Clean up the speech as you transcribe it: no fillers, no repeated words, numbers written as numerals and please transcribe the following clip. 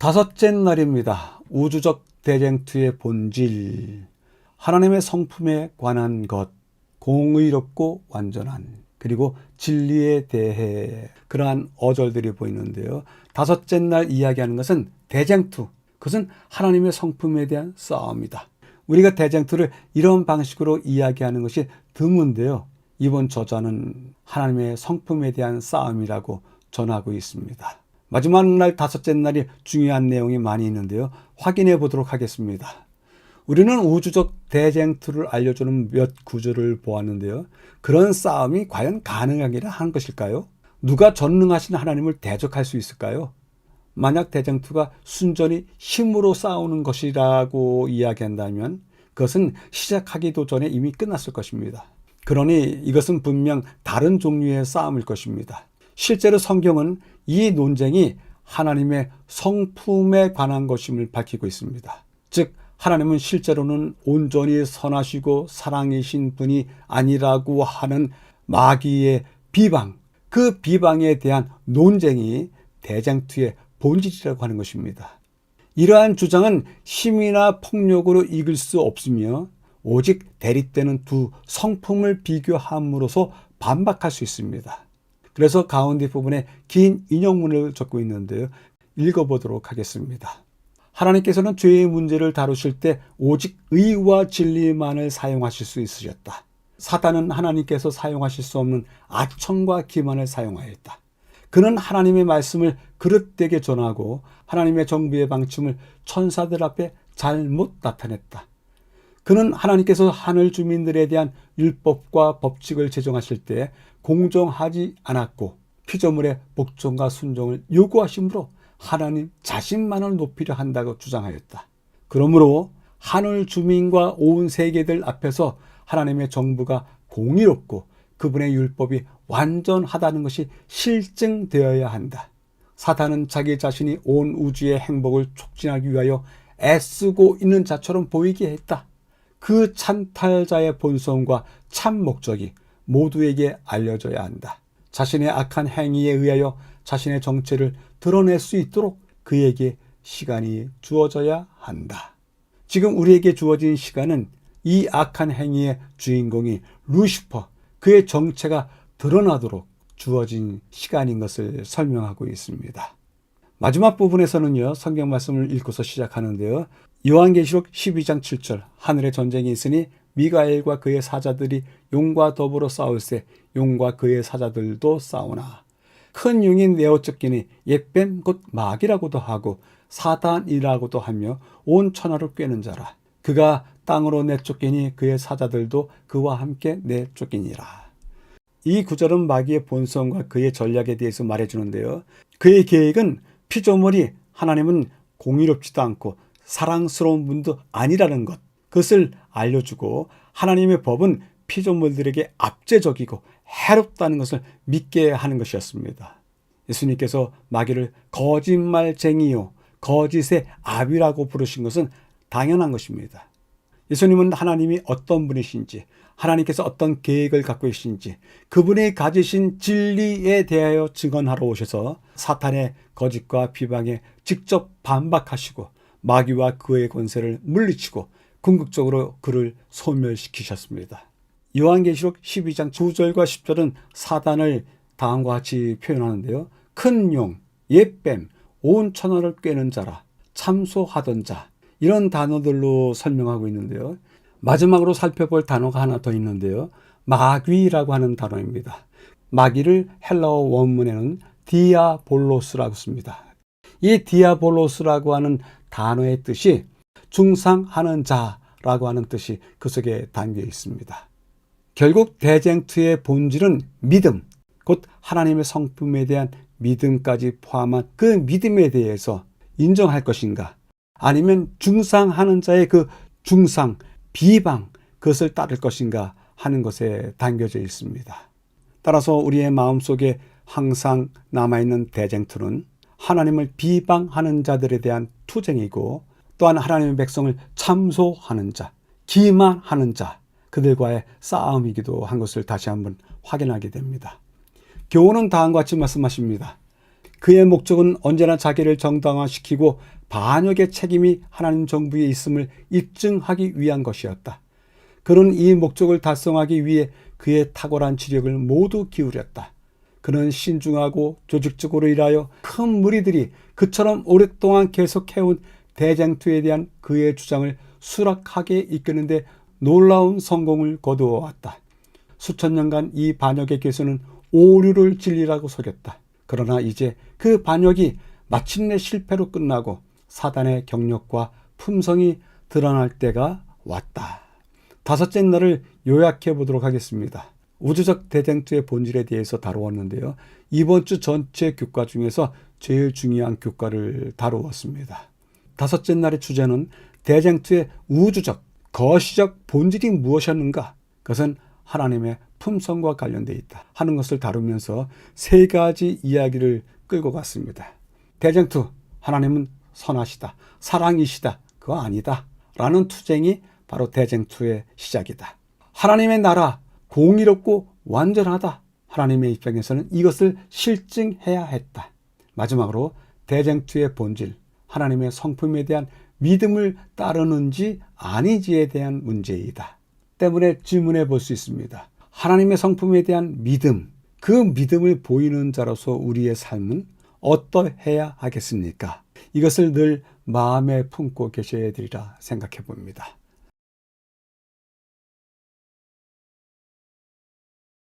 다섯째 날입니다. 우주적 대쟁투의 본질, 하나님의 성품에 관한 것, 공의롭고 완전한, 그리고 진리에 대해 그러한 어절들이 보이는데요. 다섯째 날 이야기하는 것은 대쟁투, 그것은 하나님의 성품에 대한 싸움이다. 우리가 대쟁투를 이런 방식으로 이야기하는 것이 드문데요. 이번 저자는 하나님의 성품에 대한 싸움이라고 전하고 있습니다. 마지막 날 다섯째 날이 중요한 내용이 많이 있는데요. 확인해 보도록 하겠습니다. 우리는 우주적 대쟁투를 알려주는 몇 구절을 보았는데요. 그런 싸움이 과연 가능하기라 한 것일까요? 누가 전능하신 하나님을 대적할 수 있을까요? 만약 대쟁투가 순전히 힘으로 싸우는 것이라고 이야기한다면 그것은 시작하기도 전에 이미 끝났을 것입니다. 그러니 이것은 분명 다른 종류의 싸움일 것입니다. 실제로 성경은 이 논쟁이 하나님의 성품에 관한 것임을 밝히고 있습니다. 즉 하나님은 실제로는 온전히 선하시고 사랑이신 분이 아니라고 하는 마귀의 비방, 그 비방에 대한 논쟁이 대쟁투의 본질이라고 하는 것입니다. 이러한 주장은 힘이나 폭력으로 이길 수 없으며 오직 대립되는 두 성품을 비교함으로써 반박할 수 있습니다. 그래서 가운데 부분에 긴 인용문을 적고 있는데요. 읽어보도록 하겠습니다. 하나님께서는 죄의 문제를 다루실 때 오직 의와 진리만을 사용하실 수 있으셨다. 사단은 하나님께서 사용하실 수 없는 아청과 기만을 사용하였다. 그는 하나님의 말씀을 그릇되게 전하고 하나님의 정부의 방침을 천사들 앞에 잘못 나타냈다. 그는 하나님께서 하늘 주민들에 대한 율법과 법칙을 제정하실 때 공정하지 않았고 피조물의 복종과 순종을 요구하심으로 하나님 자신만을 높이려 한다고 주장하였다. 그러므로 하늘 주민과 온 세계들 앞에서 하나님의 정부가 공의롭고 그분의 율법이 완전하다는 것이 실증되어야 한다. 사탄은 자기 자신이 온 우주의 행복을 촉진하기 위하여 애쓰고 있는 자처럼 보이게 했다. 그 찬탈자의 본성과 참 목적이 모두에게 알려져야 한다. 자신의 악한 행위에 의하여 자신의 정체를 드러낼 수 있도록 그에게 시간이 주어져야 한다. 지금 우리에게 주어진 시간은 이 악한 행위의 주인공이 루시퍼, 그의 정체가 드러나도록 주어진 시간인 것을 설명하고 있습니다. 마지막 부분에서는요, 성경 말씀을 읽고서 시작하는데요. 요한계시록 12장 7절, 하늘에 전쟁이 있으니 미가엘과 그의 사자들이 용과 더불어 싸울세 용과 그의 사자들도 싸우나 큰 용이 내어 쫓기니 옛뱀 곧 마귀라고도 하고 사단이라고도 하며 온 천하를 꿰는 자라. 그가 땅으로 내쫓기니 그의 사자들도 그와 함께 내쫓기니라. 이 구절은 마귀의 본성과 그의 전략에 대해서 말해주는데요. 그의 계획은 피조물이 하나님은 공의롭지도 않고 사랑스러운 분도 아니라는 것, 그것을 알려주고 하나님의 법은 피조물들에게 압제적이고 해롭다는 것을 믿게 하는 것이었습니다. 예수님께서 마귀를 거짓말쟁이요 거짓의 아비라고 부르신 것은 당연한 것입니다. 예수님은 하나님이 어떤 분이신지, 하나님께서 어떤 계획을 갖고 계신지, 그분이 가지신 진리에 대하여 증언하러 오셔서 사탄의 거짓과 비방에 직접 반박하시고 마귀와 그의 권세를 물리치고 궁극적으로 그를 소멸시키셨습니다. 요한계시록 12장 9절과 10절은 사단을 다음과 같이 표현하는데요. 큰 용, 옛뱀, 온 천하를 꿰는 자라, 참소하던 자, 이런 단어들로 설명하고 있는데요. 마지막으로 살펴볼 단어가 하나 더 있는데요. 마귀라고 하는 단어입니다. 마귀를 헬라어 원문에는 디아볼로스라고 씁니다. 이 디아볼로스라고 하는 단어의 뜻이 중상하는 자라고 하는 뜻이 그 속에 담겨 있습니다. 결국 대쟁투의 본질은 믿음, 곧 하나님의 성품에 대한 믿음까지 포함한 그 믿음에 대해서 인정할 것인가, 아니면 중상하는 자의 그 중상, 비방, 그것을 따를 것인가 하는 것에 담겨져 있습니다. 따라서 우리의 마음속에 항상 남아있는 대쟁투는 하나님을 비방하는 자들에 대한 투쟁이고, 또한 하나님의 백성을 참소하는 자, 기만하는 자, 그들과의 싸움이기도 한 것을 다시 한번 확인하게 됩니다. 교훈은 다음과 같이 말씀하십니다. 그의 목적은 언제나 자기를 정당화시키고 반역의 책임이 하나님 정부에 있음을 입증하기 위한 것이었다. 그는 이 목적을 달성하기 위해 그의 탁월한 지력을 모두 기울였다. 그는 신중하고 조직적으로 일하여 큰 무리들이 그처럼 오랫동안 계속해온 대쟁투에 대한 그의 주장을 수락하게 이끄는데 놀라운 성공을 거두어 왔다. 수천 년간 이 반역의 괴수는 오류를 진리라고 속였다. 그러나 이제 그 반역이 마침내 실패로 끝나고 사단의 경력과 품성이 드러날 때가 왔다. 다섯째 날을 요약해 보도록 하겠습니다. 우주적 대쟁투의 본질에 대해서 다루었는데요. 이번 주 전체 교과 중에서 제일 중요한 교과를 다루었습니다. 다섯째 날의 주제는 대쟁투의 우주적, 거시적 본질이 무엇이었는가? 그것은 하나님의 품성과 관련되어 있다 하는 것을 다루면서 세 가지 이야기를 끌고 갔습니다. 대쟁투, 하나님은 선하시다, 사랑이시다, 그거 아니다 라는 투쟁이 바로 대쟁투의 시작이다. 하나님의 나라, 공의롭고 완전하다. 하나님의 입장에서는 이것을 실증해야 했다. 마지막으로 대쟁투의 본질, 하나님의 성품에 대한 믿음을 따르는지 아니지에 대한 문제이다. 때문에 질문해 볼 수 있습니다. 하나님의 성품에 대한 믿음, 그 믿음을 보이는 자로서 우리의 삶은 어떠해야 하겠습니까? 이것을 늘 마음에 품고 계셔야 되리라 생각해 봅니다.